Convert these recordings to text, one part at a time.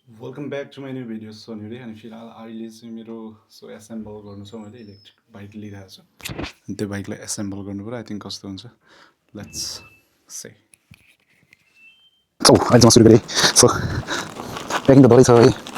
Welcome back to my new videos सोनीले अनि फिलहाल अहिले चाहिँ मेरो सो एसेम्बल गर्नु छ मैले इलेक्ट्रिक बाइक लिइरहेको छु अनि त्यो बाइकलाई एसेम्बल गर्नु पऱ्यो आई थिङ्क कस्तो हुन्छ लेट्स से अहिले सुरु गरेँ सो प्याकिङ त भरै छ है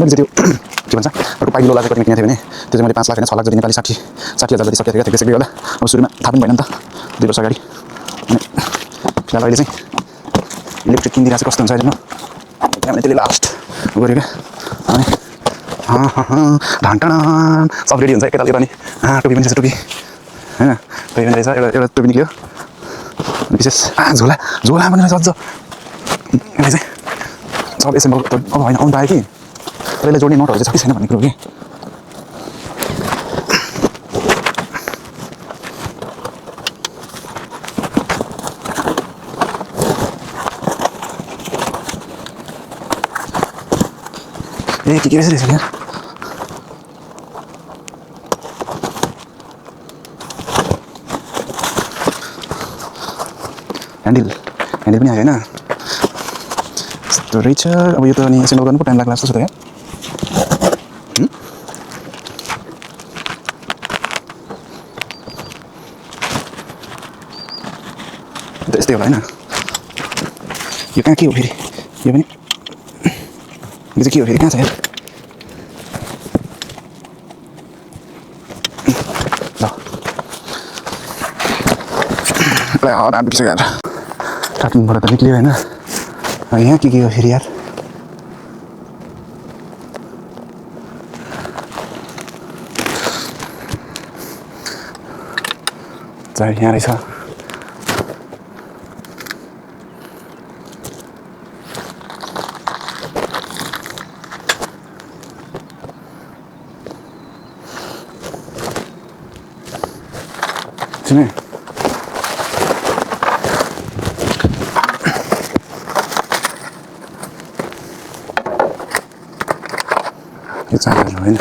मैले चाहिँ त्यो के भन्छ अर्को पाइलो लागेको कति किनेको थिएँ भने त्यो चाहिँ मैले 5 लाख होइन 6 लाख जति नेपाली 60,000 जति सकेको थिएँ त्यसै होला अब सुरुमा थाहा पनि भएन नि त 2 वर्ष अगाडि अनि फिलहाल अहिले चाहिँ इलेक्ट्रिक किनिदिरहेको चाहिँ कस्तो हुन्छ अहिले किनभने त्यसले लास्ट गरेको अनि ढान्टान सब रेडी हुन्छ एकैताल यता नि टोपी पनि छ टोपी होइन टोपी पनि रहेछ एउटा टोपी निक्ल्यो अनि विशेष झोला झोला पनि रहेछ अझ यसले चाहिँ सब एसेम्बल अब होइन आउनु पायो कि तर यसलाई जोड्ने नटहरू चाहिँ छ कि छैन भन्ने कुरो कि के रहेछ रहेछ यहाँ ह्यान्डल पनि आयो होइन यस्तो रहेछ अब यो त अनि एसेम्बल गर्नु पो टाइम लाग्ला जस्तो छ त यहाँ यस्तै होला होइन यो कहाँ के हो फेरि यो पनि यो चाहिँ के हो फेरि कहाँ छ यार ल हरान बिर्सक्यो यार कार्टुनबाट त निक्ल्यो होइन यहाँ के हो फेरि यार चार यहाँ रहेछ सुने यो चार्जर होइन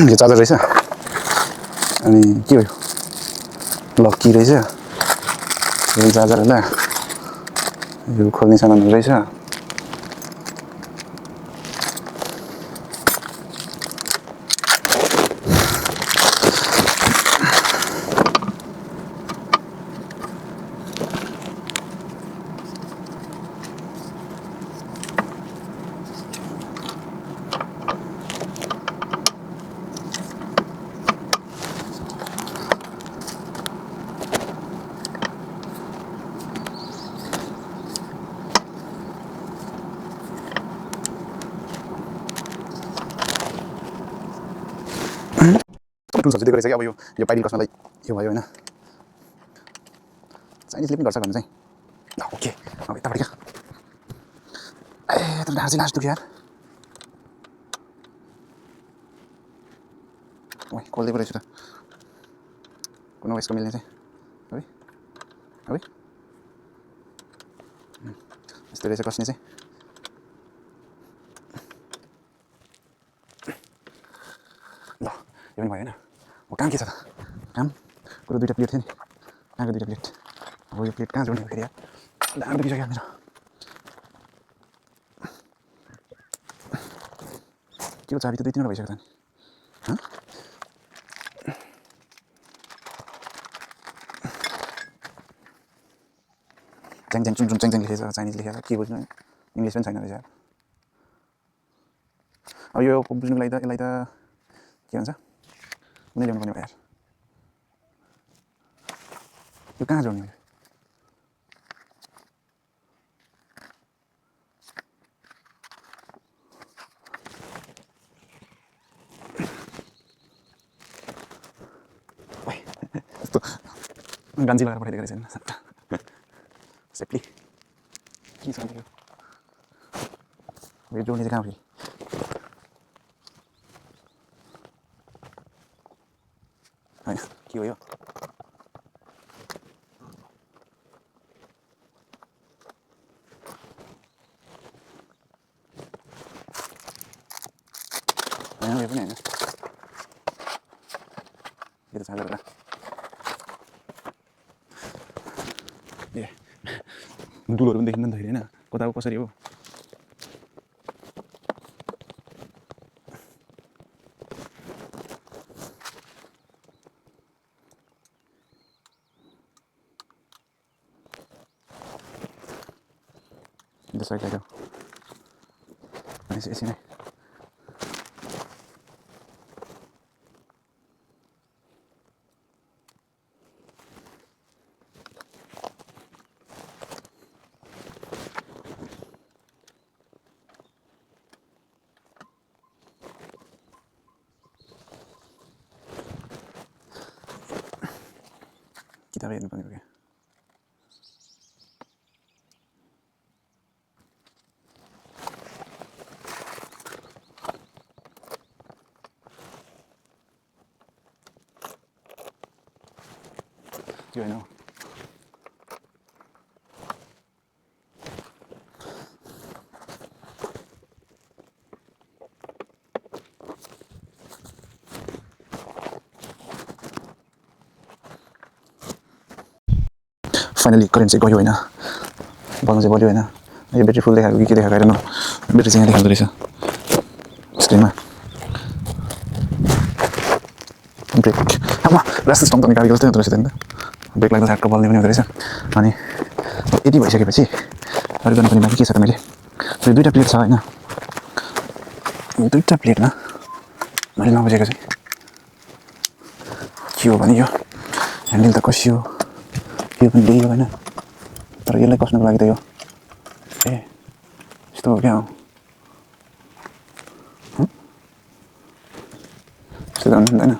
यो चार्जर रहेछ अनि के हो लक्की रहेछ यो चार्जर होला यो खोल्ने सामानहरू रहेछ टुल्सहरू दिएको रहेछ कि अब यो पाइलिङ कस्नलाई यो भयो होइन चाइनिजले पनि गर्छ भन्नु चाहिँ ल ओके अब यतापट्टि क्या ए त ढाड चाहिँ लास्ट दुख्यो यार ओइ खोल्दै पो रहेछु त कुन यसको मिल्ने चाहिँ है है यस्तो रहेछ कस्ने चाहिँ ल यो पनि भयो होइन अब काम के छ त काम कुरो दुईवटा प्लेट थियो नि कहाँको दुईवटा प्लेट अब यो प्लेट कहाँ जोड्ने फेरि यार ढाड दुखिसक्यो मेरो के हो चाबी त 2-3 वटा भइसक्यो त नि च्याङ च्याङ चुङ चुङ च्याङ च्याङ लेखेछ चाइनिज लेखेछ के बुझ्नु इङ्ग्लिस पनि छैन रहेछ अब यो बुझ्नुको लागि त यसलाई त के भन्छ कुनै ल्याउनु पर्ने भयो यार यो कहाँ जोड्ने यस्तो गान्जी लगाएर पठाइदिएको रहेछ होइन सेफ्टी के छ यो यो जोड्ने चाहिँ कहाँ हो होइन के हो यो होइन यो पनि होइन यो त चार्जर होला ए दुलोहरू पनि देखिन्न नि त होइन कता हो कसरी हो the side like that. Sini. Kita lihat nih oke. Yo no. Finally current चाहिँ गयो हैन बल्ब चाहिँ बल्यो हैन यो ब्याट्री फुल देखाएको के देखाएको हेर्नु ब्याट्री चाहिँ यहाँ देखाउँदो रहेछ स्क्रिनमा ब्रेक आमा लास्ट स्टम्प त निकालेको जस्तै हुँदो रहेछ नि त ब्रेक लाग्दा झट्क बल्ने पनि हुँदो रहेछ अनि यति भइसकेपछि अरु गर्न पनि बाँकी के छ त मैले यो दुईटा प्लेट छ हैन दुईटा प्लेटमा मैले नबुझेको चाहिँ के हो भने यो ह्यान्डल त कसियो यो पनि लियो हैन तर यसलाई कस्नको लागि त यो ए यस्तो हो क्या हो यस्तो त हुँदैन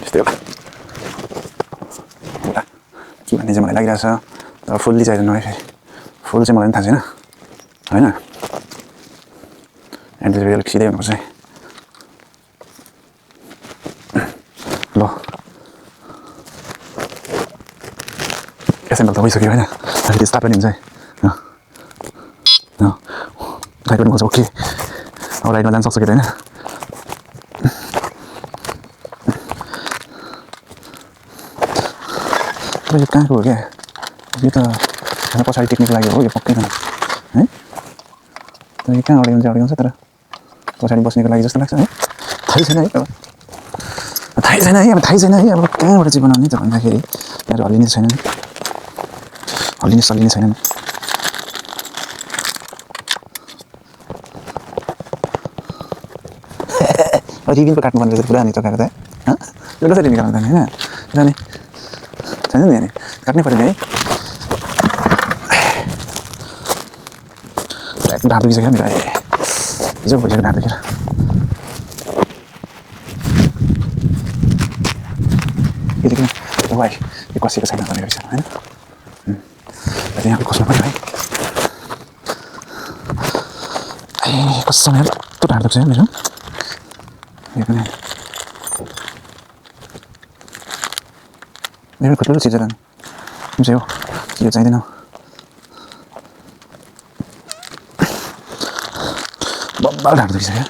यस्तै होला होला के भन्ने चाहिँ मलाई लागिरहेछ तर फुल्ली चाहिँदैन है फेरि फुल चाहिँ मलाई पनि थाहा छैन हैन ह्यान्डल चाहिँ अलिक सिधै हुनुपर्छ है ल एसेम्बल त भइसक्यो होइन अहिले स्टार्ट पनि हुन्छ है राइड पनि खोल्छ ओके अब राइडमा जान सक्छ कि होइन तर यो कहाँको हो क्या यो त हाम्रो पछाडि टेक्निक लागि हो यो पक्कै त है तर यो कहाँ अड्याउँछ तर पछाडि बस्नेको लागि जस्तो लाग्छ है थाहै छैन है अब थाहै छैन है अब कहाँबाट चाहिँ बनाउने त भन्दाखेरि यहाँ हल्लिने छैन नि हल्लिने सल्लिने छैन नि रिबिनको काट्नुपर्ने रहेछ पुरा नि टकाएको त यो कसरी निकाल्नु त होइन जाने छैन नि यहाँ काट्नै पऱ्यो नि है ढाड दुखिसक्यो नि हिजो भइसक्यो ढाड दुखेर यो देखिन वाइ यो कसेको छैन भनेको रहेछ होइन यहाँ कस्नु पऱ्यो है ए कसम यस्तो ढाड दुख्छ मेरो यो पनि मेरो खुट्टो चिज जाने हुन्छ हो यो चाहिँदैन बब्बाल ढाड दुखिसक्यो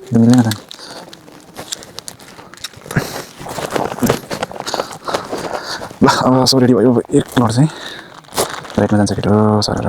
त्यो मिल्दैन त ल अब सब रेडी भयो एक लड चाहिँ राइटमा जान्छ केटो सरेर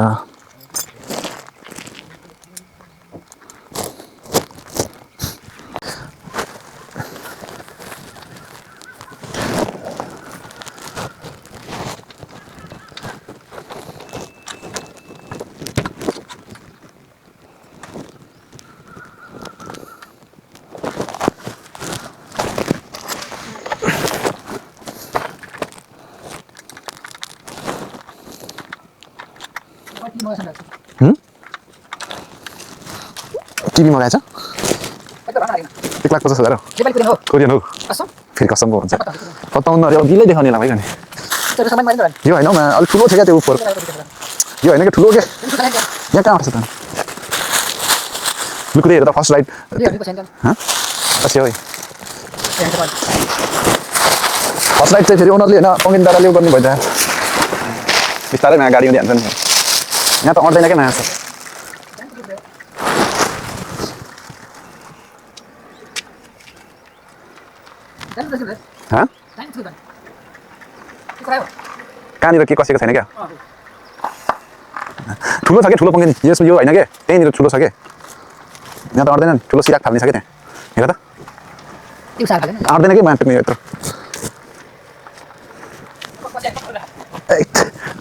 टिभी मगाएछ 1,50,000 हो कोरियन हो फेरि कसम पो हुन्छ बताउनु अरे अघिल्लै देखाउनेलाई भइगयो नि यो होइन हौ अलिक ठुलो थियो क्या त्यो फोर यो होइन क्या ठुलो क्या यहाँ कहाँ आउँछ त लुक्रे हेर त फर्स्ट राइड पछि हो फर्स्ट राइड चाहिँ फेरि ओनरले होइन पङ्गिन दादा ल्याउ गर्नु भयो त बिस्तारै नयाँ गाडीमा ध्यान छ नि यहाँ त अट्दैन क्या नयाँ छ कहाँनिर के कसेको छैन क्या ठुलो छ क्या ठुलो पङ्गिन यो होइन क्या त्यहीँनिर ठुलो छ क्या यहाँ त अट्दैन ठुलो सिराक फाल्ने छ क्या त्यहाँ हेर त अट्दैन कि माटो यत्रो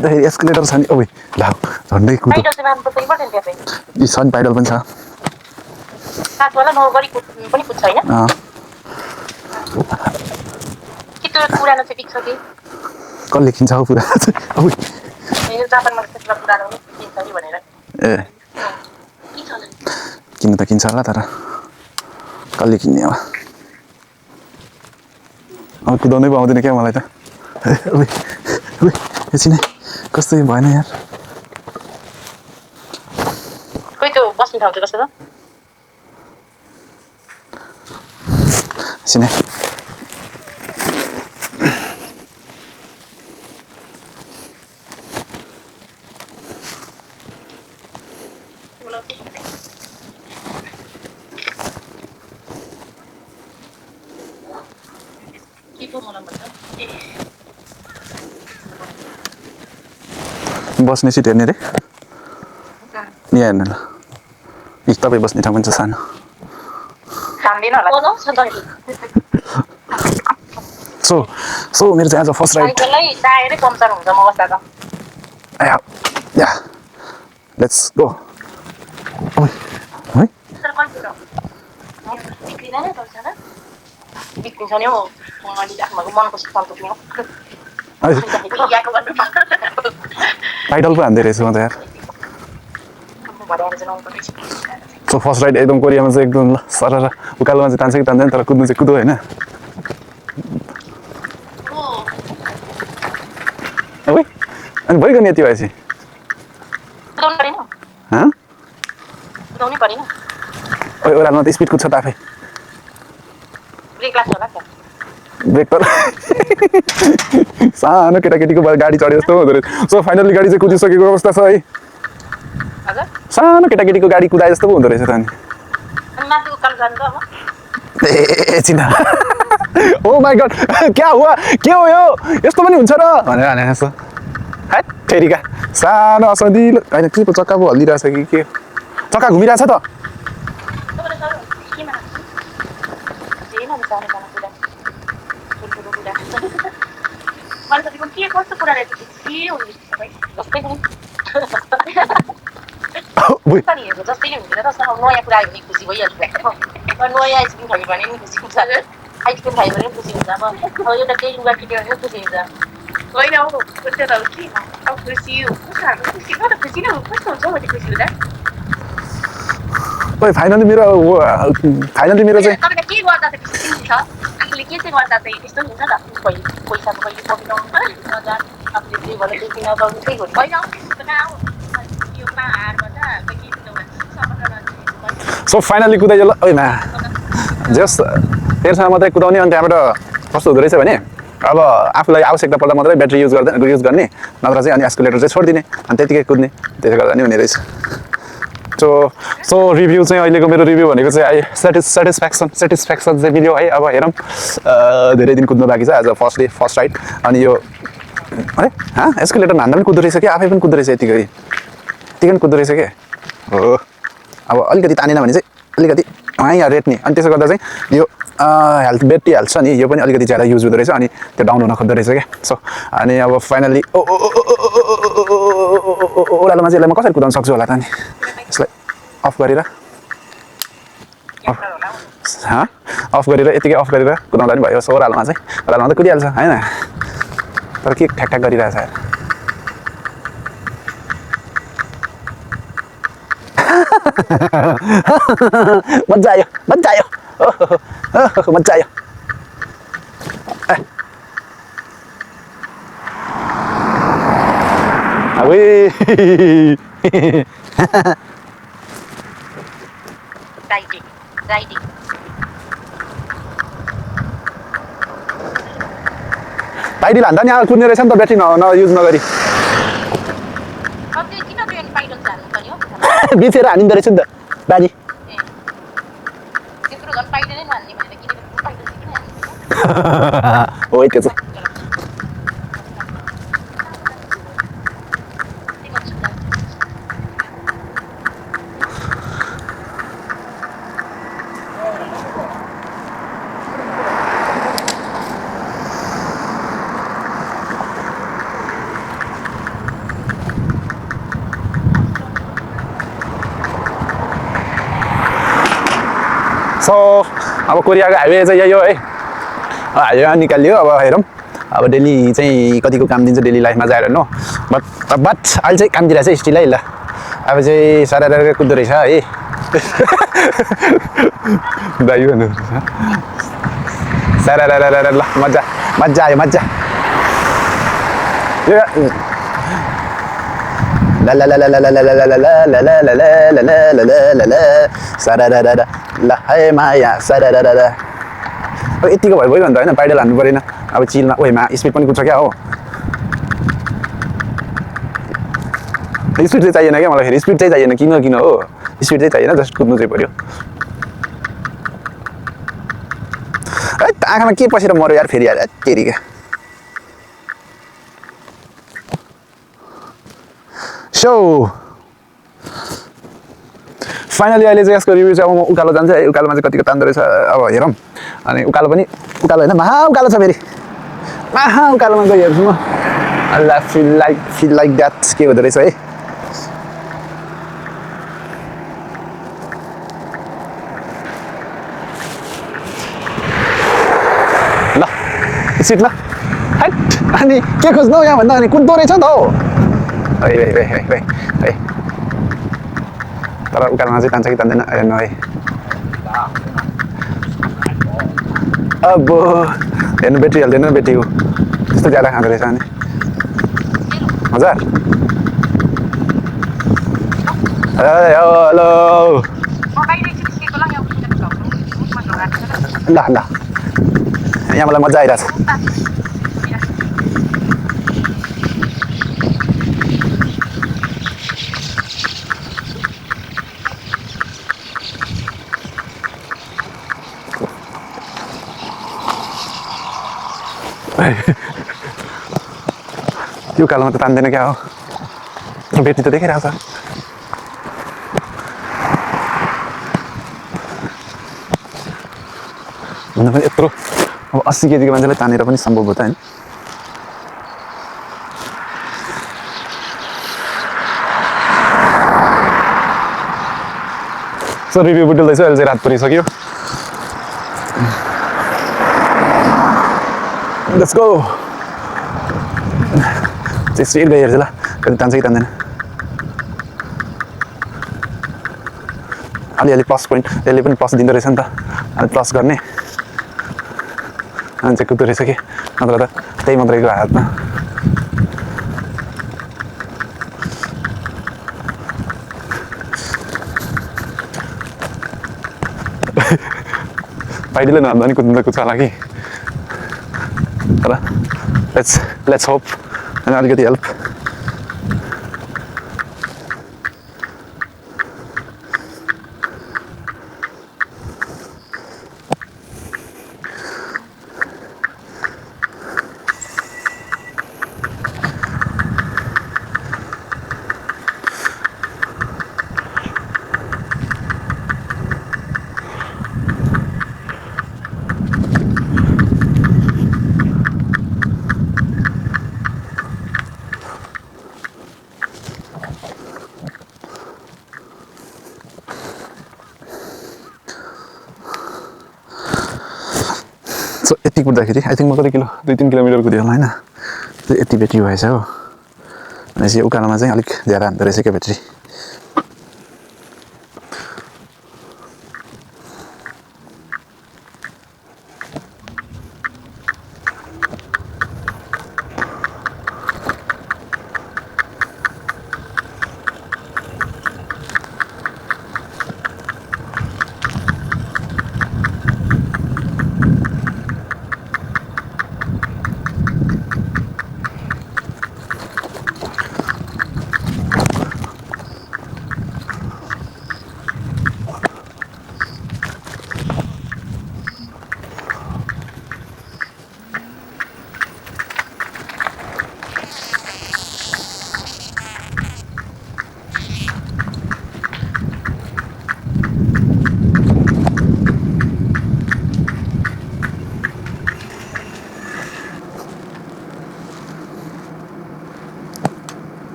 फेरि एस्कुलेटर छ नि ओ ला झन्डै कुदो यी छ नि पाइडल पनि छ कसले किन्छ हौ पुरा ए किन्नु त किन्छ होला तर कसले किन्ने अब कुदाउनै पाउँदैन क्या मलाई त एकछिन कस्तो भएन यार एकछिन बस्ने सिट हेर्ने रे यहाँ हेर्नु ल तपाईँ बस्ने ठाउँ पनि छ सानो सो मेरो चाहिँ आज first ride let's go title पो हान्दै रहेछु म त यार सो फर्स्ट राइड एकदम कोरियामा चाहिँ एकदम ल सर उकालोमा चाहिँ तान्छ कि तान्दैन तर कुद्नु चाहिँ कुदो होइन अनि भइगयो नि यति भएपछि ओह्रालोमा त स्पिड कुद्छ त आफै ब्रेक तर सानो केटाकेटीको गाडी चढे जस्तो हुँदो रहेछ सो फाइनली गाडी चाहिँ कुदिसकेको अवस्था छ है सानो केटाकेटीको गाडी कुदाए जस्तो पो हुँदो रहेछ त अनि ए चिन्ता ओ माई गड क्या हुआ के हो यो यस्तो पनि हुन्छ र भनेर भने जस्तो है फेरिका सानो असदिलो होइन के पो चक्का पो हल्लिरहेछ कि के चक्का घुमिरहेछ त फाइनली मेरो चाहिँ सो फाइनली कुदाइयो ल ओइ मा जस तेर्समा मात्रै कुदाउने अनि त्यहाँबाट कस्तो हुँदो रहेछ भने अब आफूलाई आवश्यकता पर्दा मात्रै ब्याट्री युज गर्ने नत्र चाहिँ अनि एस्कुलेटर चाहिँ छोडिदिने अनि त्यतिकै कुद्ने त्यसले गर्दा नि हुने रहेछ सो रिभ्यू चाहिँ अहिलेको मेरो रिभ्यू भनेको चाहिँ सेटिस्फ्याक्सन चाहिँ मिल्यो है अब हेरौँ धेरै दिन कुद्नु बाँकी छ आज फर्स्ट राइड अनि यो है एस्कुलेटर हान्दा पनि कुद्दो रहेछ क्या आफै पनि कुद्दो रहेछ यतिकै पनि कुद्दो रहेछ क्या हो अब अलिकति तानेन भने चाहिँ अलिकति यहाँ रेट्ने अनि त्यसो गर्दा चाहिँ यो हेल्थ ब्याट्री हेल्थ छ नि यो पनि अलिकति ज्यादा युज हुँदो रहेछ अनि त्यो डाउन हुन खोज्दो रहेछ क्या सो अनि अब फाइनली ओह्रालोमा चाहिँ यसलाई म कसरी कुदाउन सक्छु होला त अनि यसलाई अफ गरेर यतिकै अफ गरेर कुदाउँदा पनि भयो सो ओह्रालोमा चाहिँ ओह्रालोमा त कुदिहाल्छ होइन तर के ठ्याक गरिरहेछ यार मजा आयो मजा आयो मजा आयो Riding. पाइडिल हान्दा नि कुद्ने रहेछ नि त ब्याट्री युज नगरी अब त्यो किन त्यो पाइडल हाल्नु पर्यो बिचेर हानिँदो रहेछ नि त बाजी त्यत्रो झन् पाइडलै नहाल्ने भनेर किनेको पाइडल किन हाल्नु हो त्यो चाहिँ सो अब कोरियाको हाइवे चाहिँ यही हो है हाइवेमा निकालियो अब हेरौँ अब डेली चाहिँ कतिको काम दिन्छ डेली लाइफमा जाएर नो बट अहिले चाहिँ काम दिइरहेको छ स्टिल है ल अब चाहिँ सारा कुद्दो रहेछ है दाइ भन्नु सारा ल मजा मजा आयो मजा la la la la la la la la la la la la la la la la la la la sararara la hai maya sararara अब यतिको भयो भयो भन्दा हैन पाइडल हान्नु परेन अब चिलमा ओइमा स्पिड पनि कुद्छ क्या हो स्पिड चाहिँ चाहिएन क्या मलाई फेरि स्पिड चाहिँ चाहिएन किन हो स्पिड चाहिँ चाहिएन जस्ट कुद्नु चाहिँ पर्यो है आँखामा के पसेर मर्यो यार फेरि यार तेरिका सो फाइनली अहिले चाहिँ यसको रिभ्यू चाहिँ अब म उकालो जान्छ है उकालोमा चाहिँ कतिको तान्दो रहेछ अब हेरौँ अनि उकालो पनि उकालो होइन महा उकालो छ फेरि महा उकालोमा गइ हेर्छु म अल्ला फिल लाइक द्याट के हुँदो रहेछ है ल सिट ल हट अनि के खोज्नु हौ यहाँ भन्दा अनि कुद्दो रहेछ नि त हौ है तर उकालोमा चाहिँ तान्छ कि तान्दैन हेर्नु है अब हेर्नु ब्याट्री हाल्दैन ब्याट्री हो त्यस्तो ज्यादा खाँदो रहेछ अनि हजुर हेलो ल ल यहाँ मलाई मजा आइरहेछ त्यो कालोमा त तान्दैन क्या हो ब्याट्री त देखिरहेको छ भन्दा पनि यत्रो अब 80 केजीको मान्छेलाई तानेर पनि सम्भव हो त हैन सो रिभ्यू बुटुल्दैछु अहिले चाहिँ रात परिसक्यो लेट्स गो चाहिँ स्ट्रेट गइ हेर्छ ल कति तान्छ कि तान्दैन अलिअलि प्लस पोइन्ट यसले पनि प्लस दिँदो रहेछ नि त अनि प्लस गर्ने अनि चाहिँ कुद्दो रहेछ कि नत्र त त्यही मात्रैको हातमा पाइडीले नहाल्दा नि कुद्नु त कुद्छ होला कि तर लेट्स होप अनि अलिकति हेल्प सो यति कुद्दाखेरि आई थिङ्क म कति किलो 2-3 किलोमिटर कुद्यो होला होइन यति ब्याट्री भएछ हो भनेपछि उकालोमा चाहिँ अलिक ज्यादा हान्दो रहेछ क्या ब्याट्री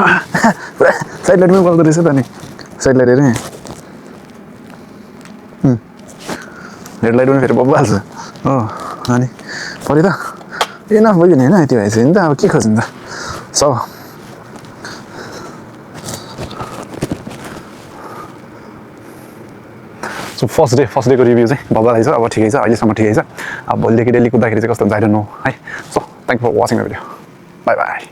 पुरा साइड लाइटमै बल्दो रहेछ त नि साइड लाइट हेरेँ हेडलाइट पनि फेरि बब्बु हाल्छ हो अनि पऱ्यो त इनफ भयो नि होइन यति भएपछि नि त अब के खोज्नु त सो फर्स्ट डेको रिभ्यू चाहिँ बब्बालाई छ अब ठिकै छ अहिलेसम्म ठिकै छ अब भोलिदेखि डेली कुद्दाखेरि चाहिँ कस्तो हुन्छ आई डोन्ट नो है so thank for watching the video bye by